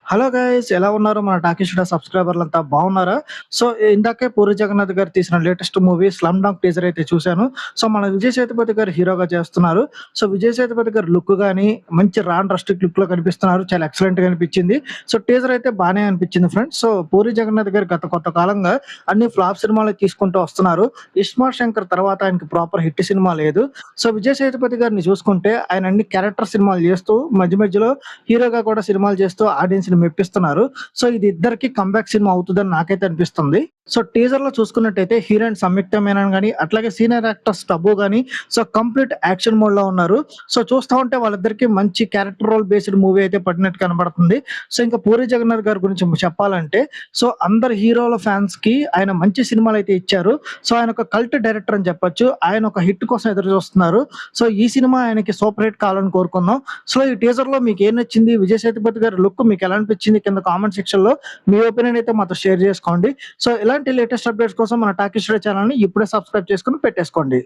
Hello guys ఎలా ఉన్నారు? మన టాకీస్ టుడే సబ్స్క్రైబర్లంతా బాగున్నారా? సో, ఇందాకే పూరి జగన్నాథ్ గారు తీసిన latest movie 'slum dog' teaser అయితే చూసాను. సో, మన విజయ్ సేతుపతి గారు హీరోగా చేస్తున్నారు. సో, విజయ్ సేతుపతి గారి లుక్ గాని, మంచి రస్టిక్ లుక్‌లో కనిపిస్తున్నారు. చాలా ఎక్సలెంట్‌గా అనిపించింది. సో, టీజర్ అయితే బానే అనిపించింది ఫ్రెండ్స్. సో, పూరి జగన్నాథ్ గారు గత కొంతకాలంగా అన్ని ఫ్లాప్ సినిమాలే తీసుకుంటూ వస్తున్నారు. 'ఇస్మార్ట్ శంకర్' తర్వాత ఆయనకి ప్రాపర్ హిట్ సినిమా లేదు. సో, విజయ్ సేతుపతి గారిని చూసుకుంటే ఆయన అన్ని క్యారెక్టర్ సినిమాలు చేస్తూ మధ్య మధ్యలో హీరోగా కూడా సినిమాలు చేస్తూ ఆడియన్స్‌ని మెప్పిస్తున్నారు. సో, ఇది ఇద్దరికి కమ్‌బ్యాక్ సినిమా అవుతదని నాకైతే అనిపిస్తుంది. సో, టీజర్‌లో చూసుకున్నట్టయితే హీరోయిన్ సంయుక్త మీనన్ గాని, అట్లాగే సీనియర్ యాక్టర్స్ టబు గాని, సో, కంప్లీట్ యాక్షన్ మోడ్‌లో ఉన్నారు. సో, చూస్తా ఉంటే వాళ్ళిద్దరికీ మంచి క్యారెక్టర్ రోల్ బేస్డ్ మూవీ అయితే పడినట్టు కనబడుతుంది. సో, ఇంకా పూరి జగన్నాథ్ గారి గురించి చెప్పాలంటే, సో, అందరు హీరోల ఫ్యాన్స్‌కి ఆయన మంచి సినిమాలైతే ఇచ్చారు. సో, ఆయన ఒక కల్ట్ డైరెక్టర్ అని చెప్పొచ్చు. ఆయన ఒక హిట్ కోసం ఎదురు చూస్తున్నారు. సో, ఈ సినిమా ఆయనకి సూపర్ హిట్ కావాలని కోరుకుందాం. సో, ఈ టీజర్‌లో మీకేం నచ్చింది? విజయ్ సేతుపతి గారి లుక్ మీకెలా అనిపించింది? కింద కామెంట్ సెక్షన్‌లో మీ ఒపీనియన్ అయితే మాతో షేర్ చేసుకోండి. సో, ఇలాంటి లేటెస్ట్ అప్డేట్స్ కోసం మన టాకీస్ టుడే ఛానెల్‌ని ఇప్పుడే సబ్స్క్రైబ్ చేసుకొని పెట్టేసుకోండి.